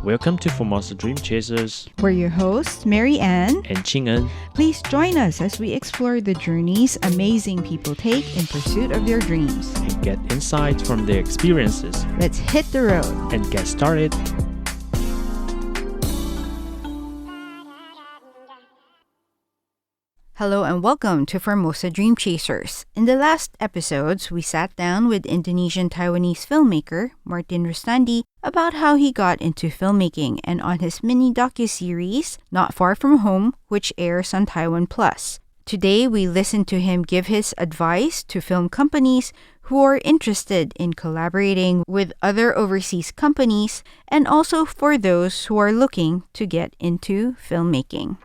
Welcome to Formosa Dream Chasers We're your hosts, Mary Anne and Ching-en. Please join us as we explore the journeys amazing people take in pursuit of their dreams. And get insights from their experiences. Let's hit the road and get started. Hello and welcome to Formosa Dream Chasers. In the last episodes, we sat down with Indonesian-Taiwanese filmmaker Martin Rustandi about how he got into filmmaking and on his mini docuseries Not Far From Home, which airs on Taiwan Plus. Today, we listen to him give his advice to film companies who are interested in collaborating with other overseas companies and also for those who are looking to get into filmmaking.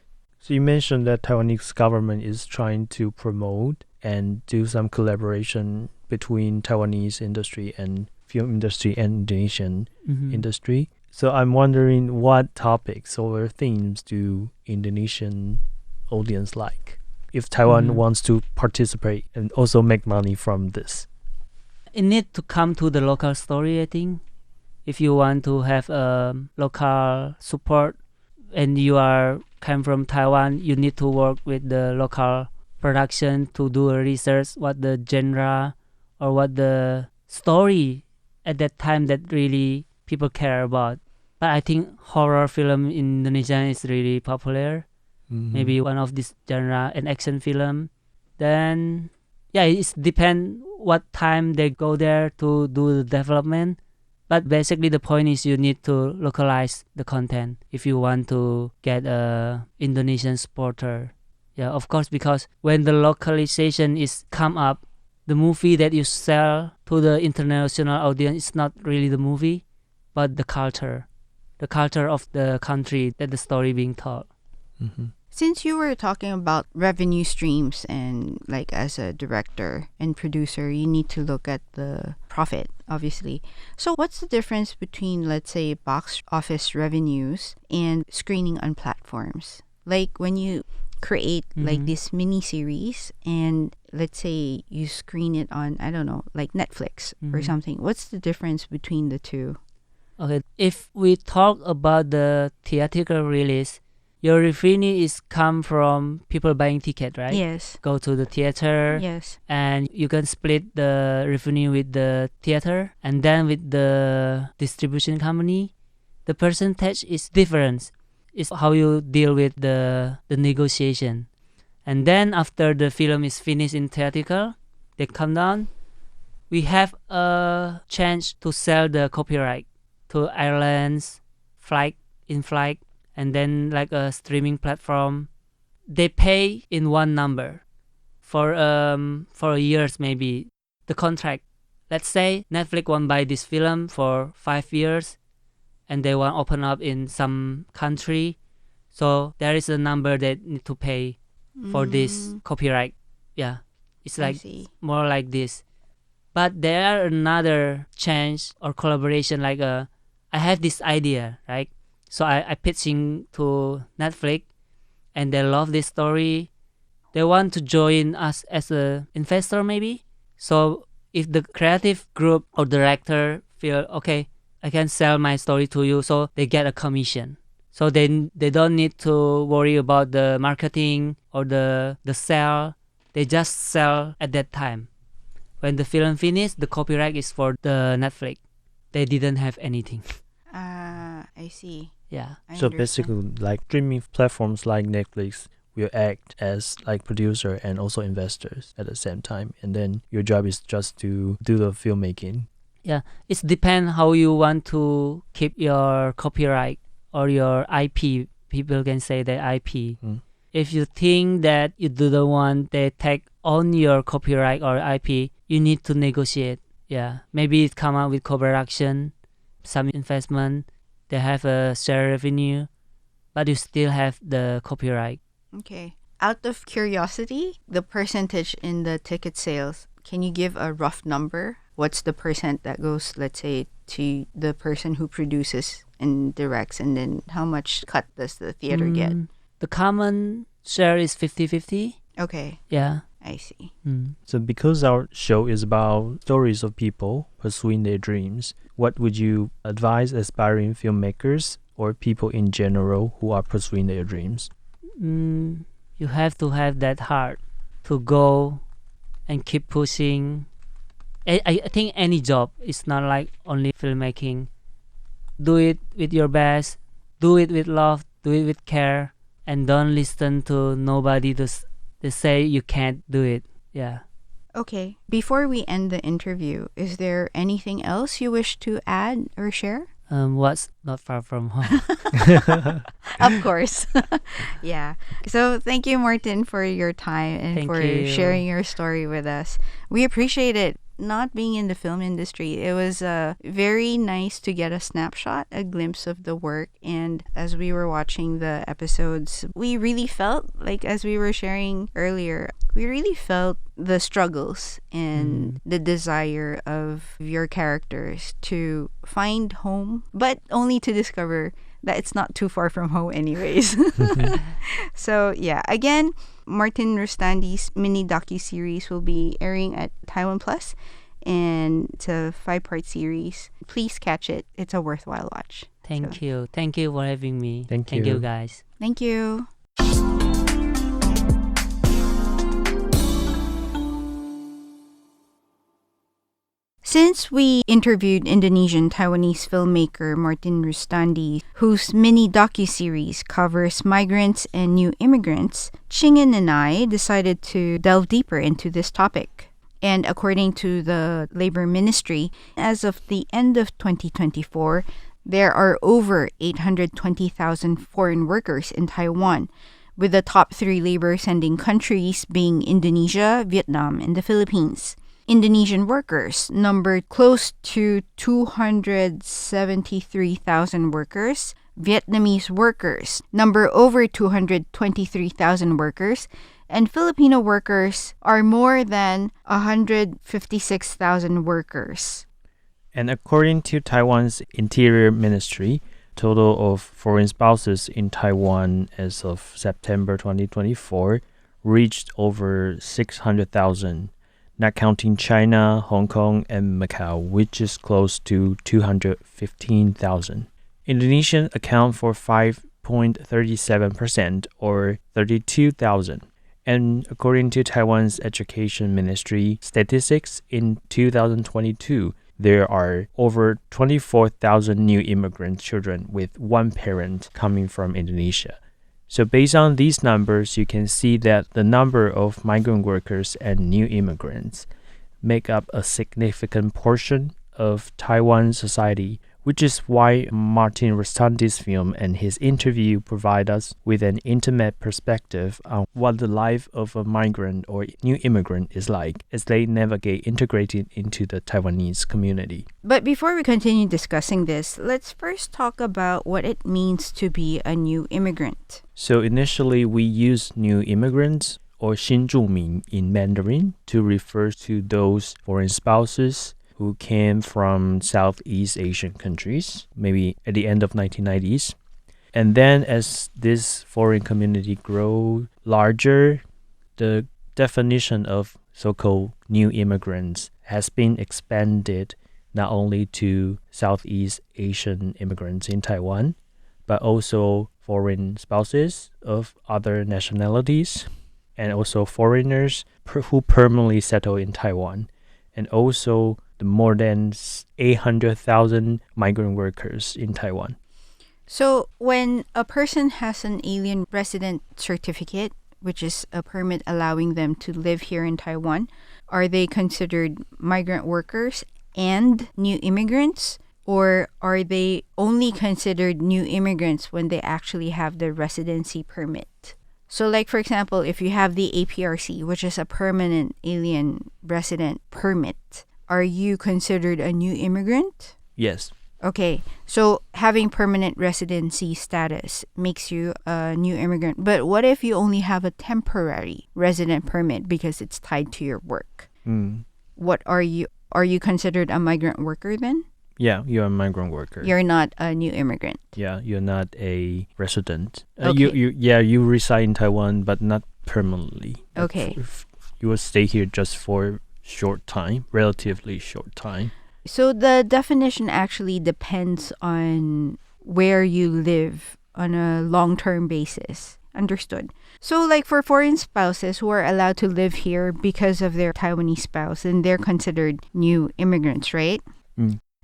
So you mentioned that Taiwanese government is trying to promote and do some collaboration between Taiwanese industry and film industry and Indonesian industry. So I'm wondering what topics or themes do Indonesian audience like if Taiwan wants to participate and also make money from this? It needs to come to the local story, I think. If you want to have local support and you come from Taiwan, you need to work with the local production to do a research what the genre or what the story at that time that really people care about. But I think horror film in Indonesia is really popular. Maybe one of this genre, an action film. Then, it depends what time they go there to do the development. But basically the point is you need to localize the content if you want to get a Indonesian supporter. Yeah, of course, because when the localization is come up, the movie that you sell to the international audience is not really the movie, but the culture of the country that the story being told. Since you were talking about revenue streams and like as a director and producer, you need to look at the profit, obviously. So what's the difference between, let's say, box office revenues and screening on platforms? Like when you create like this mini-series and let's say you screen it on, I don't know, like Netflix or something. What's the difference between the two? Okay, if we talk about the theatrical release, your revenue is come from people buying ticket, right? Yes. Go to the theater. Yes. And you can split the revenue with the theater and then with the distribution company. The percentage is different. It's how you deal with the negotiation. And then after the film is finished in theatrical, they come down. We have a chance to sell the copyright to airlines, in-flight, and then like a streaming platform. They pay in one number for years maybe. The contract. Let's say Netflix want buy this film for 5 years and they want open up in some country. So there is a number that need to pay for this copyright. Yeah. It's like more like this. But there are another change or collaboration like I have this idea, right? So I pitching to Netflix and they love this story. They want to join us as an investor maybe. So if the creative group or director feel, okay, I can sell my story to you, so they get a commission. So they don't need to worry about the marketing or the sell. They just sell at that time. When the film finished, the copyright is for the Netflix. They didn't have anything. I see. Yeah. So basically, like streaming platforms like Netflix will act as like producer and also investors at the same time. And then your job is just to do the filmmaking. Yeah. It depends how you want to keep your copyright or your IP. People can say that IP. If you think that you do the one they take on your copyright or IP, you need to negotiate. Yeah. Maybe it come out with co-production, some investment. They have a share revenue, but you still have the copyright. Okay. Out of curiosity, the percentage in the ticket sales, can you give a rough number? What's the percent that goes, let's say, to the person who produces and directs, and then how much cut does the theater get? The common share is 50-50. Okay. Yeah. I see. So because our show is about stories of people pursuing their dreams, what would you advise aspiring filmmakers or people in general who are pursuing their dreams? You have to have that heart to go and keep pushing. I think any job is not like only filmmaking. Do it with your best, do it with love, do it with care, and don't listen to nobody to say you can't do it. Yeah. Okay, before we end the interview, is there anything else you wish to add or share? What's not far from home? Of course. Yeah. So thank you, Martin, for your time and Thank for you. sharing your story with us. We appreciate it. Not being in the film industry, it was very nice to get a snapshot, a glimpse of the work. And as we were watching the episodes, we really felt like, as we were sharing earlier, we really felt the struggles and the desire of your characters to find home, but only to discover that it's not too far from home anyways. So yeah, again, Martin Rustandi's mini docu-series will be airing at Taiwan Plus, and it's a 5-part series. Please catch it. It's a worthwhile watch. Thank you for having me. Thank you you. guys. Thank you. Since we interviewed Indonesian-Taiwanese filmmaker Martin Rustandi, whose mini docu-series covers migrants and new immigrants, Ching-en and I decided to delve deeper into this topic. And according to the Labor Ministry, as of the end of 2024, there are over 820,000 foreign workers in Taiwan, with the top 3 labor-sending countries being Indonesia, Vietnam, and the Philippines. Indonesian workers numbered close to 273,000 workers. Vietnamese workers number over 223,000 workers. And Filipino workers are more than 156,000 workers. And according to Taiwan's Interior Ministry, total of foreign spouses in Taiwan as of September 2024 reached over 600,000. Not counting China, Hong Kong, and Macau, which is close to 215,000. Indonesian account for 5.37% or 32,000. And according to Taiwan's Education Ministry statistics, in 2022, there are over 24,000 new immigrant children with one parent coming from Indonesia. So based on these numbers, you can see that the number of migrant workers and new immigrants make up a significant portion of Taiwan society, which is why Martin Rustandi's film and his interview provide us with an intimate perspective on what the life of a migrant or new immigrant is like as they navigate integrated into the Taiwanese community. But before we continue discussing this, let's first talk about what it means to be a new immigrant. So initially, we use new immigrants or 新住民 in Mandarin to refer to those foreign spouses who came from Southeast Asian countries, maybe at the end of 1990s. And then as this foreign community grew larger, the definition of so-called new immigrants has been expanded not only to Southeast Asian immigrants in Taiwan, but also foreign spouses of other nationalities, and also foreigners who permanently settle in Taiwan, and also the more than 800,000 migrant workers in Taiwan. So when a person has an alien resident certificate, which is a permit allowing them to live here in Taiwan, are they considered migrant workers and new immigrants? Or are they only considered new immigrants when they actually have the residency permit? So like, for example, if you have the APRC, which is a permanent alien resident permit, are you considered a new immigrant? Yes. Okay, so having permanent residency status makes you a new immigrant. But what if you only have a temporary resident permit because it's tied to your work? What are you? Are you considered a migrant worker then? Yeah, you're a migrant worker. You're not a new immigrant. Yeah, you're not a resident. Okay. You reside in Taiwan, but not permanently. Okay. You will stay here just for short time, relatively short time. So the definition actually depends on where you live on a long-term basis. Understood. So like for foreign spouses who are allowed to live here because of their Taiwanese spouse, and they're considered new immigrants, right?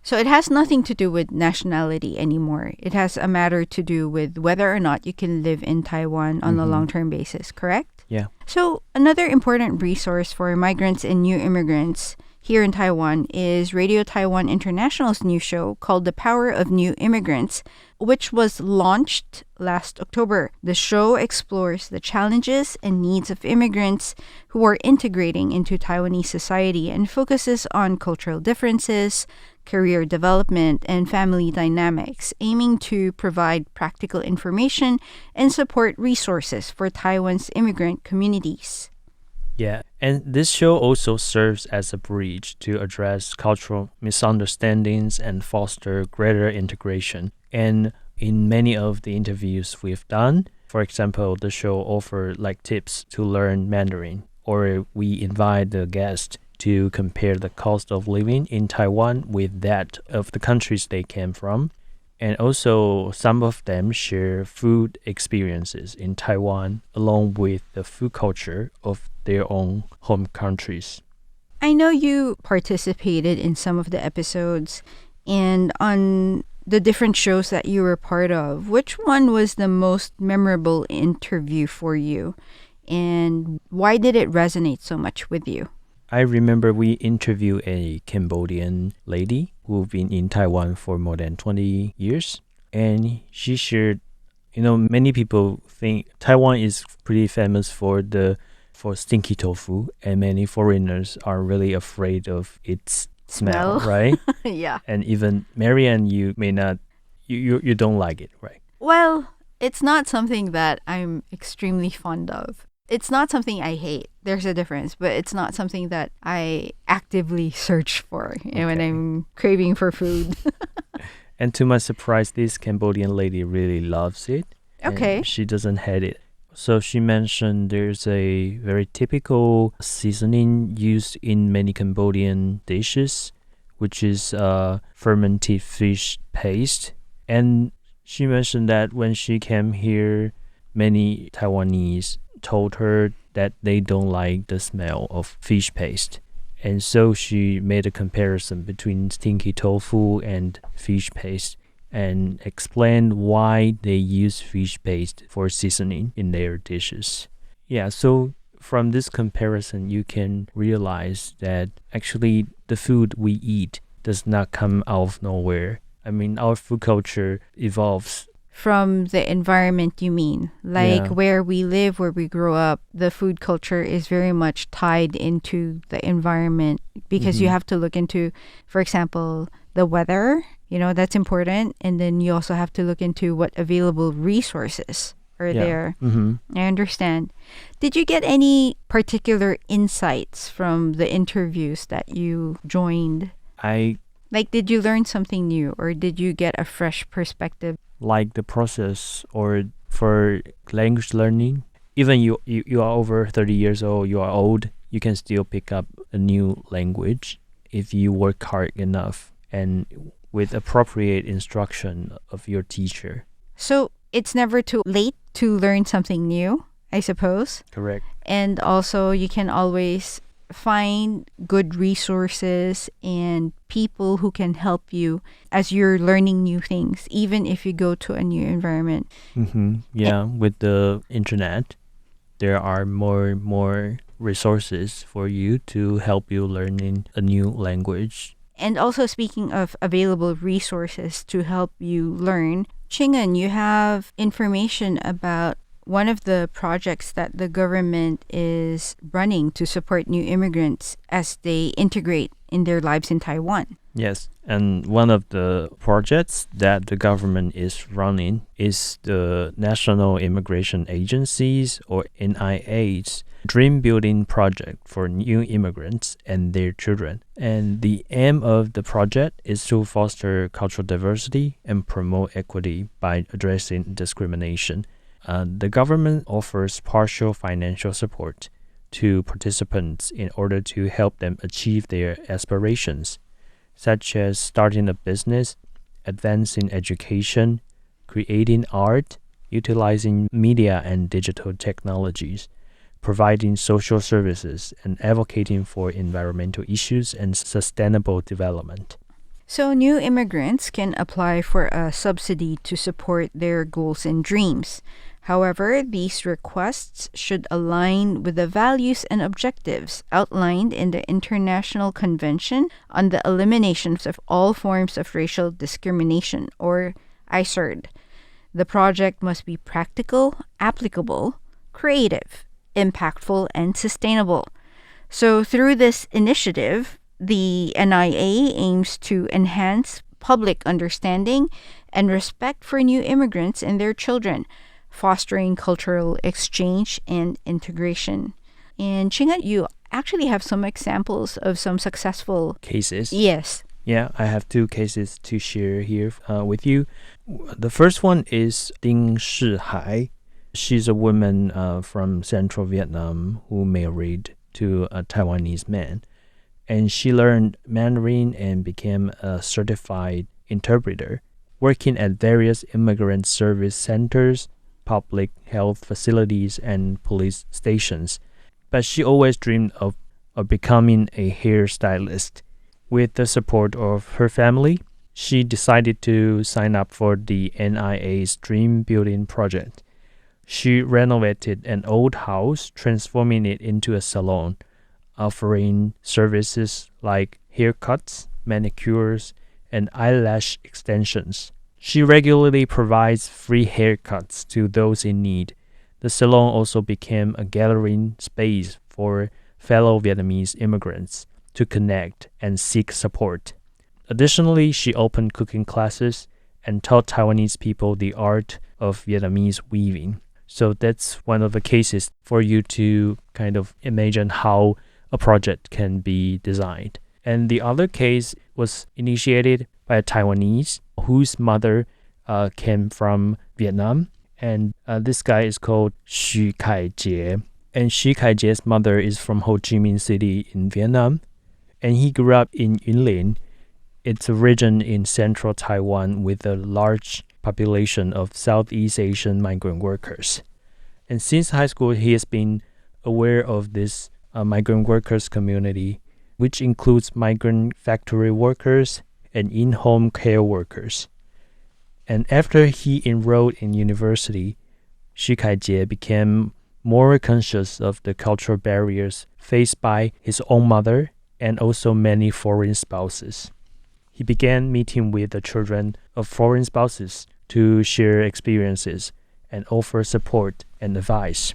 So it has nothing to do with nationality anymore. It has a matter to do with whether or not you can live in Taiwan on a long-term basis, correct? Yeah. So another important resource for migrants and new immigrants here in Taiwan is Radio Taiwan International's new show called The Power of New Immigrants, which was launched last October. The show explores the challenges and needs of immigrants who are integrating into Taiwanese society and focuses on cultural differences, career development, and family dynamics, aiming to provide practical information and support resources for Taiwan's immigrant communities. Yeah, and this show also serves as a bridge to address cultural misunderstandings and foster greater integration. And in many of the interviews we've done, for example, the show offers like tips to learn Mandarin, or we invite the guest to compare the cost of living in Taiwan with that of the countries they came from. And also, some of them share food experiences in Taiwan along with the food culture of their own home countries. I know you participated in some of the episodes, and on the different shows that you were part of, which one was the most memorable interview for you? And why did it resonate so much with you? I remember we interviewed a Cambodian lady who's been in Taiwan for more than 20 years. And she shared, many people think Taiwan is pretty famous for stinky tofu, and many foreigners are really afraid of its smell, right? Yeah. And even Mary Anne, you may not, you don't like it, right? Well, it's not something that I'm extremely fond of. It's not something I hate. There's a difference, but it's not something that I actively search for when I'm craving for food. And to my surprise, this Cambodian lady really loves it. Okay. She doesn't hate it. So she mentioned there's a very typical seasoning used in many Cambodian dishes, which is fermented fish paste. And she mentioned that when she came here, many Taiwanese told her that they don't like the smell of fish paste. And so she made a comparison between stinky tofu and fish paste and explained why they use fish paste for seasoning in their dishes. Yeah, so from this comparison, you can realize that actually the food we eat does not come out of nowhere. I mean, our food culture evolves. From the environment, you mean? Like Yeah. where we live, where we grow up, the food culture is very much tied into the environment because you have to look into, for example, the weather, that's important. And then you also have to look into what available resources are there. I understand. Did you get any particular insights from the interviews that you joined? Like, did you learn something new, or did you get a fresh perspective? Like the process or for language learning, even you are over 30 years old, you are old, you can still pick up a new language if you work hard enough and with appropriate instruction of your teacher. So it's never too late to learn something new, I suppose. Correct. And also you can always find good resources and people who can help you as you're learning new things, even if you go to a new environment. Yeah, with the internet, there are more resources for you to help you learning a new language. And also, speaking of available resources to help you learn, Ching-en, you have information about one of the projects that the government is running to support new immigrants as they integrate in their lives in Taiwan. Yes, and one of the projects that the government is running is the National Immigration Agency's, or NIA's, Dream Building Project for new immigrants and their children. And the aim of the project is to foster cultural diversity and promote equity by addressing discrimination. The government offers partial financial support to participants in order to help them achieve their aspirations, such as starting a business, advancing education, creating art, utilizing media and digital technologies, providing social services, and advocating for environmental issues and sustainable development. So, new immigrants can apply for a subsidy to support their goals and dreams. However, these requests should align with the values and objectives outlined in the International Convention on the Elimination of All Forms of Racial Discrimination, or ICERD. The project must be practical, applicable, creative, impactful, and sustainable. So, through this initiative, the NIA aims to enhance public understanding and respect for new immigrants and their children, fostering cultural exchange and integration. And Ching-en, you actually have some examples of some successful cases. Yes. Yeah, I have 2 cases to share here with you. The first one is Ding Shihai. She's a woman from central Vietnam who married to a Taiwanese man. And she learned Mandarin and became a certified interpreter, working at various immigrant service centers, public health facilities, and police stations. But she always dreamed of becoming a hairstylist. With the support of her family, she decided to sign up for the NIA's Dream Building project. She renovated an old house, transforming it into a salon, offering services like haircuts, manicures, and eyelash extensions. She regularly provides free haircuts to those in need. The salon also became a gathering space for fellow Vietnamese immigrants to connect and seek support. Additionally, she opened cooking classes and taught Taiwanese people the art of Vietnamese weaving. So that's one of the cases for you to kind of imagine how a project can be designed. And the other case was initiated by a Taiwanese whose mother came from Vietnam. And this guy is called Xu Kai-jie. And Xu Kai-jie's mother is from Ho Chi Minh City in Vietnam. And he grew up in Yunlin. It's a region in central Taiwan with a large population of Southeast Asian migrant workers. And since high school, he has been aware of this migrant workers community, which includes migrant factory workers and in-home care workers. And after he enrolled in university, Xu Kai-jie became more conscious of the cultural barriers faced by his own mother and also many foreign spouses. He began meeting with the children of foreign spouses to share experiences and offer support and advice.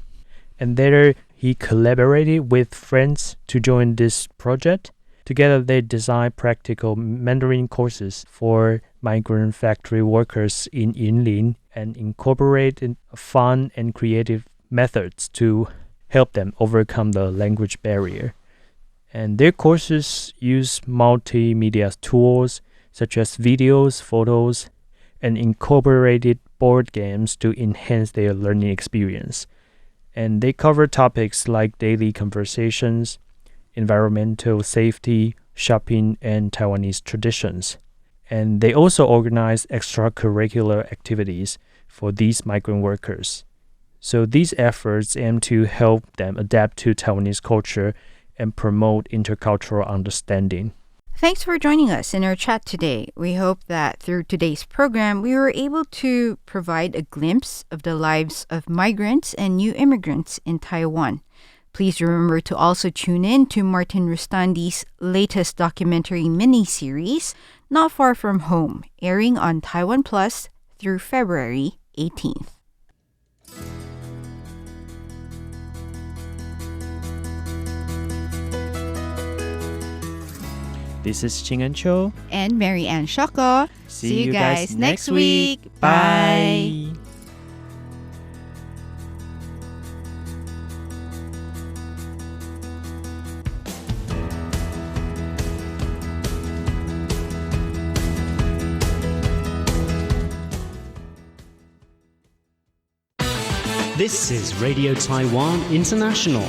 And later, he collaborated with friends to join this project. Together, they designed practical Mandarin courses for migrant factory workers in Yunlin and incorporated fun and creative methods to help them overcome the language barrier. And their courses use multimedia tools such as videos, photos, and incorporated board games to enhance their learning experience. And they cover topics like daily conversations, environmental safety, shopping, and Taiwanese traditions. And they also organize extracurricular activities for these migrant workers. So these efforts aim to help them adapt to Taiwanese culture and promote intercultural understanding. Thanks for joining us in our chat today. We hope that through today's program, we were able to provide a glimpse of the lives of migrants and new immigrants in Taiwan. Please remember to also tune in to Martin Rustandi's latest documentary mini-series, Not Far From Home, airing on Taiwan Plus through February 18th. This is Ching-en Cho and Mary Anne Shoko. See you guys next week. Bye. This is Radio Taiwan International.